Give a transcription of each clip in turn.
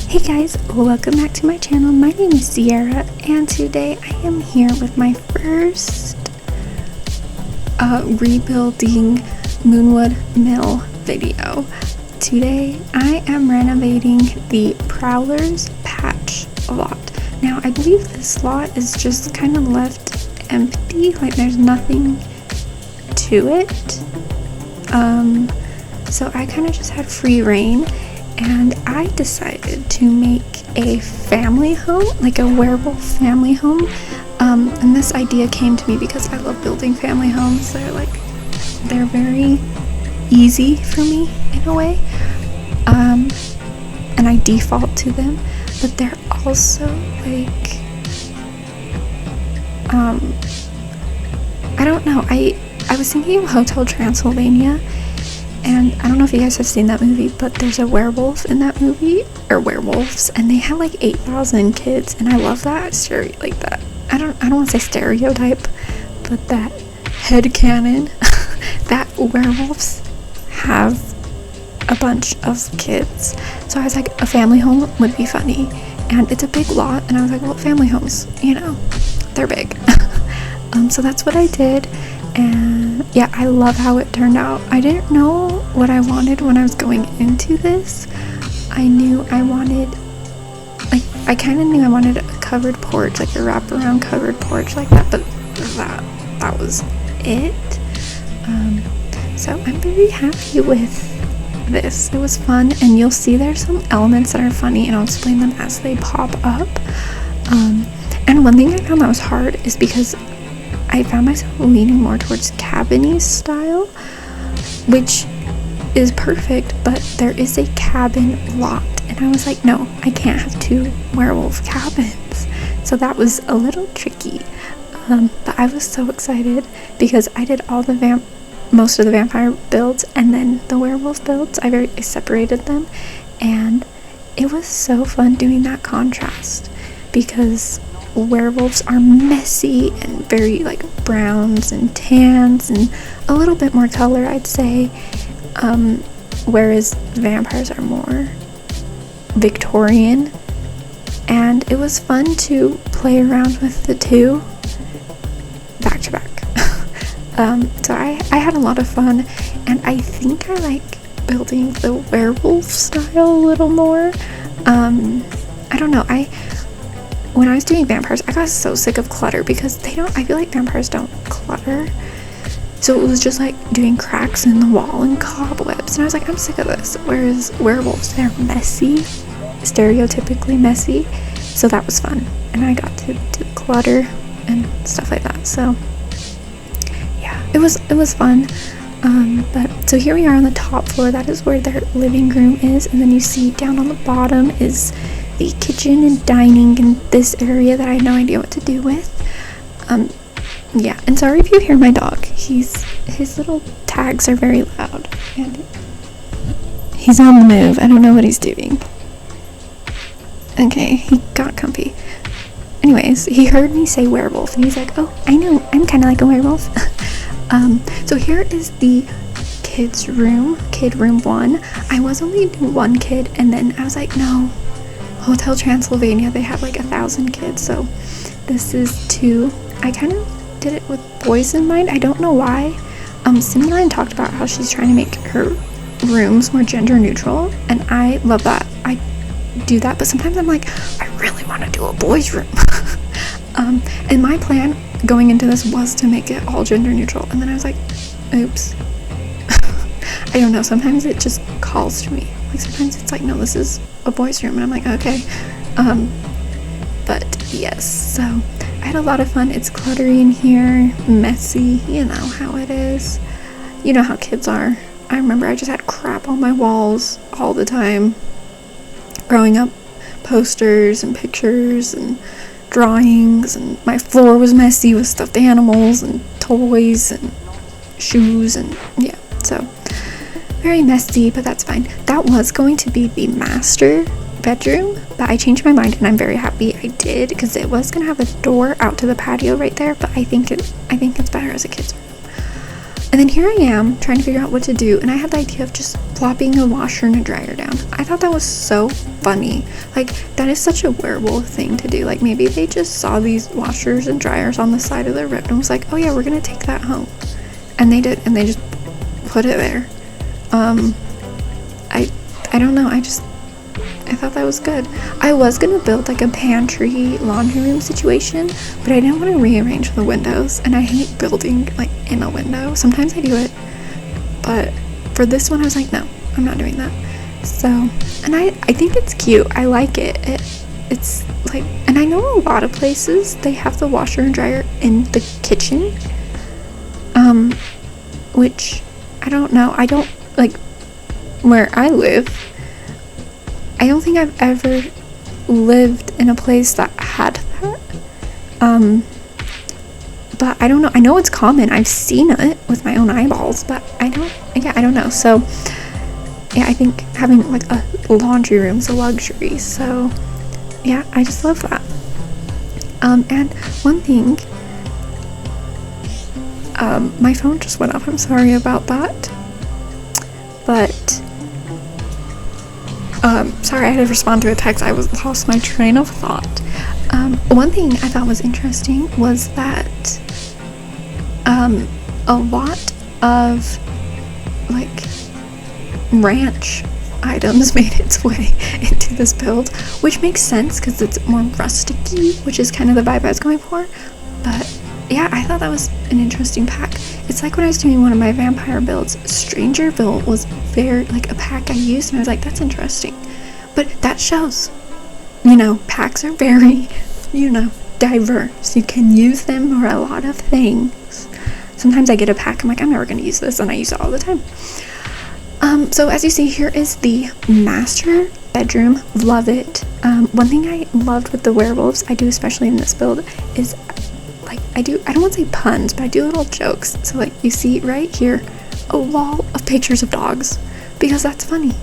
Hey guys, welcome back to my channel. My name is Sierra and today I am here with my first rebuilding Moonwood Mill video. Today I am renovating the Prowlers patch lot. Now I believe this lot is just kind of left empty, like there's nothing to it. So I kind of just had free reign. And I decided to make a family home, like a werewolf family home. And this idea came to me because I love building family homes. They're very easy for me in a way. And I default to them, but they're also like, I don't know. I was thinking of Hotel Transylvania. And I don't know if you guys have seen that movie, but there's a werewolf in that movie, or werewolves, and they have like 8,000 kids, and I love that I don't want to say stereotype, but that headcanon that werewolves have a bunch of kids. So I was like, a family home would be funny, and it's a big lot, and I was like, well, family homes, they're big. So that's what I did. And yeah, I love how it turned out. I didn't know what I wanted when I was going into this. I knew I wanted, I kind of knew I wanted a covered porch, like a wraparound covered porch like that, but that was it. So I'm very happy with this. It was fun, and you'll see there's some elements that are funny, and I'll explain them as they pop up. And one thing I found that was hard is because I found myself leaning more towards cabin-y style, which is perfect, but there is a cabin lot, and I was like, no, I can't have two werewolf cabins. So that was a little tricky, but I was so excited because I did all the most of the vampire builds, and then the werewolf builds, I separated them, and it was so fun doing that contrast because werewolves are messy and very like browns and tans and a little bit more color, I'd say, whereas vampires are more Victorian, and it was fun to play around with the two back to back. So I had a lot of fun, and I think I like building the werewolf style a little more. I don't know, when I was doing vampires, I got so sick of clutter because I feel like vampires don't clutter. So it was just like doing cracks in the wall and cobwebs, and I was like, I'm sick of this. Whereas werewolves, they're messy, stereotypically messy. So that was fun, and I got to do clutter and stuff like that. So yeah, it was fun. But so here we are on the top floor. That is where their living room is, and then you see down on the bottom is the kitchen and dining in this area that I had no idea what to do with. Yeah, and sorry if you hear my dog. His little tags are very loud, and he's on the move. I don't know what he's doing. Okay, he got comfy. Anyways, he heard me say werewolf, and he's like, oh, I know, I'm kind of like a werewolf. So here is the kids' room, kid room 1. I was only doing one kid, and then I was like, no, Hotel Transylvania, they have like 1,000 kids, so this is 2. I kind of did it with boys in mind. I don't know why. Simran talked about how she's trying to make her rooms more gender neutral, and I love that. I do that, but sometimes I'm like, I really want to do a boys room. And my plan going into this was to make it all gender neutral, and then I was like, oops. I don't know, sometimes it just calls to me. Like sometimes it's like, no, this is a boys room, and I'm like, okay. But yes, so I had a lot of fun. It's cluttery in here, messy, you know how it is. You know how kids are. I remember I just had crap on my walls all the time growing up, posters and pictures and drawings, and my floor was messy with stuffed animals and toys and shoes, and yeah, so very messy, but that's fine. That was going to be the master bedroom, but I changed my mind, and I'm very happy I did, because it was gonna have a door out to the patio right there, but I think it's better as a kid's room. And then here I am trying to figure out what to do, and I had the idea of just plopping a washer and a dryer down. I thought that was so funny. Like, that is such a werewolf thing to do. Like, maybe they just saw these washers and dryers on the side of their rip and was like, oh yeah, we're gonna take that home. And they did, and they just put it there. I don't know, I thought that was good. I was gonna build like a pantry laundry room situation, but I didn't want to rearrange the windows, and I hate building like in a window. Sometimes I do it, but for this one I was like, no, I'm not doing that. So, and I think it's cute. I like it. It's like, and I know a lot of places they have the washer and dryer in the kitchen, which I don't know. I don't like where I live. I don't think I've ever lived in a place that had that. But I don't know. I know it's common. I've seen it with my own eyeballs, but I don't know. So, yeah, I think having like a laundry room is a luxury. So, yeah, I just love that. And one thing, my phone just went off. I'm sorry about that. But, sorry, I had to respond to a text. I lost my train of thought. One thing I thought was interesting was that a lot of like ranch items made its way into this build, which makes sense because it's more rusticy, which is kind of the vibe I was going for. But yeah, I thought that was an interesting pack. It's like when I was doing one of my vampire builds, Strangerville was very like a pack I used, and I was like, that's interesting. But that shows, packs are very, diverse. You can use them for a lot of things. Sometimes I get a pack, I'm like, I'm never going to use this, and I use it all the time. So as you see, here is the master bedroom. Love it. One thing I loved with the werewolves, I do especially in this build, is like I don't want to say puns, but I do little jokes. So like you see right here a wall of pictures of dogs, because that's funny,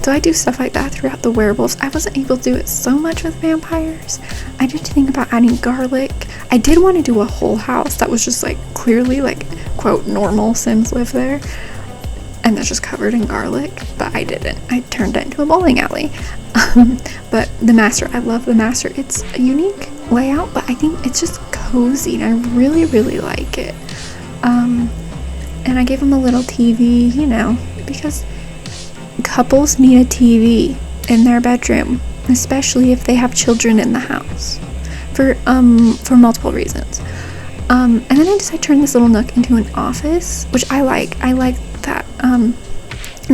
so I do stuff like that throughout the werewolves. I wasn't able to do it so much with vampires. I did think about adding garlic. I did want to do a whole house that was just like clearly like quote normal Sims live there, and that's just covered in garlic, but I didn't. I turned it into a bowling alley. But the master, I love the master. It's a unique layout, but I think it's just cozy, and I really, really like it. And I gave him a little TV, because couples need a TV in their bedroom, especially if they have children in the house, for multiple reasons. And then I decided to turn this little nook into an office, which I like that, and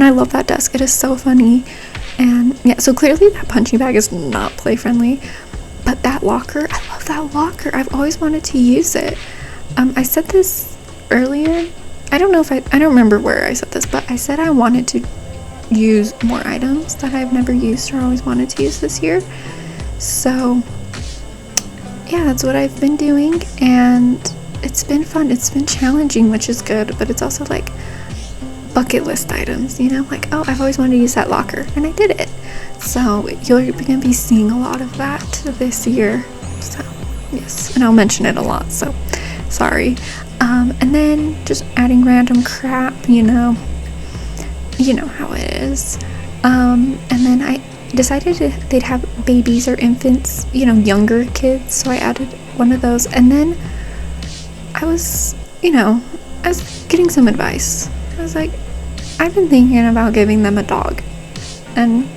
I love that desk. It is so funny. And yeah, so clearly that punching bag is not play friendly, but that locker, I love that locker. I've always wanted to use it. I said this earlier. I don't remember where I said this, but I said I wanted to use more items that I've never used or always wanted to use this year. So yeah, that's what I've been doing, and it's been fun. It's been challenging, which is good, but it's also like bucket list items, like, oh, I've always wanted to use that locker, and I did it. So you're gonna be seeing a lot of that this year. So yes, and I'll mention it a lot, so sorry. And then just adding random crap, you know how it is. And then I decided they'd have babies or infants, younger kids, so I added one of those. And then I was getting some advice. I was like, I've been thinking about giving them a dog, and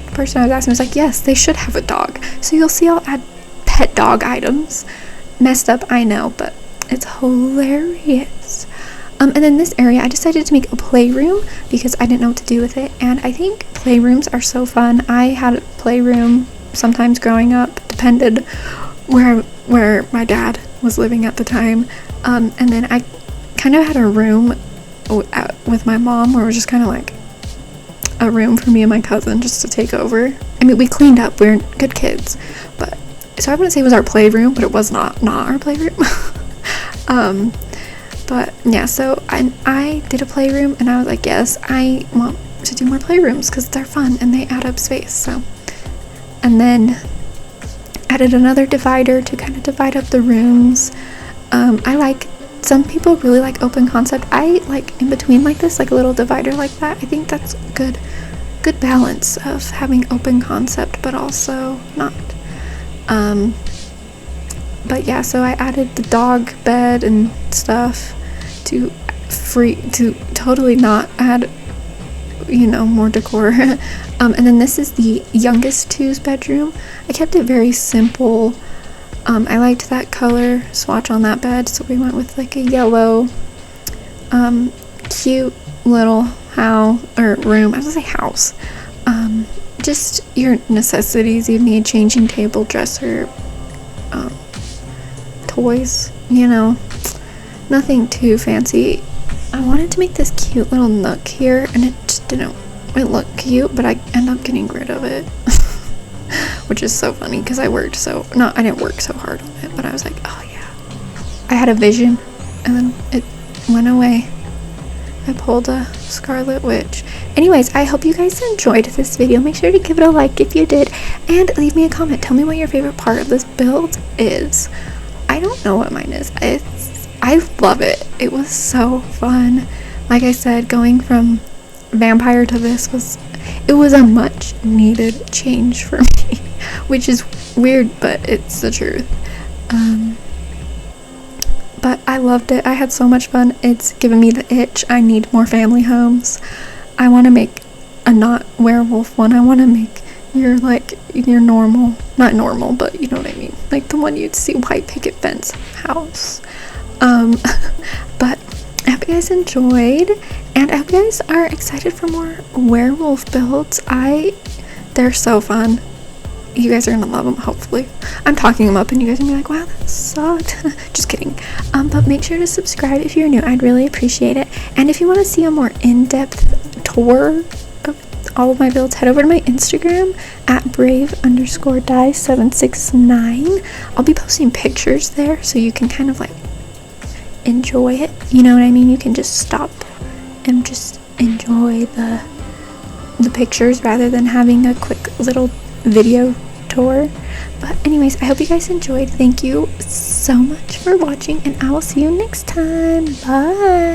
the person I was asking was like, yes, they should have a dog. So you'll see I'll add pet dog items. Messed up, I know, but it's hilarious. And then this area, I decided to make a playroom because I didn't know what to do with it, and I think playrooms are so fun. I had a playroom sometimes growing up, depended where my dad was living at the time, and then I kind of had a room with my mom where it was just kind of like a room for me and my cousin just to take over. I mean, we cleaned up, we were good kids, but so I wouldn't say it was our playroom, but it was not our playroom. But yeah, so I did a playroom, and I was like, yes, I want to do more playrooms because they're fun and they add up space. So, and then added another divider to kind of divide up the rooms. I like some people really like open concept. I like in between like this, like a little divider like that. I think that's good balance of having open concept but also not. But yeah, so I added the dog bed and stuff to totally not add, you know, more decor. And then this is the youngest two's bedroom. I kept it very simple. I liked that color swatch on that bed, so we went with like a yellow cute little room. I was gonna say house. Just your necessities you need: changing table, dresser, toys, you know, nothing too fancy. I wanted to make this cute little nook here, and it just didn't look cute, but I ended up getting rid of it. Which is so funny because I didn't work so hard on it, but I was like, oh yeah, I had a vision and then it went away. I pulled a Scarlet Witch. Anyways, I hope you guys enjoyed this video. Make sure to give it a like if you did, and leave me a comment. Tell me what your favorite part of this build is. I don't know what mine is. I love it. It was so fun. Like I said, going from vampire to this was a much needed change for me, which is weird, but it's the truth. But I loved it. I had so much fun. It's given me the itch. I need more family homes. I want to make a not werewolf one. I want to make your normal, not normal, but you know what I mean, like the one you'd see white picket fence house. But I hope you guys enjoyed, and I hope you guys are excited for more werewolf builds. They're so fun. You guys are gonna love them, hopefully. I'm talking them up and you guys are gonna be like, wow, that sucked. Just kidding. But make sure to subscribe if you're new. I'd really appreciate it. And if you want to see a more in-depth tour of all of my builds, head over to my Instagram at brave_die769. I'll be posting pictures there so you can kind of like enjoy it, you know what I mean? You can just stop and just enjoy the pictures rather than having a quick little video tour. But anyways, I hope you guys enjoyed. Thank you so much for watching, and I will see you next time. Bye.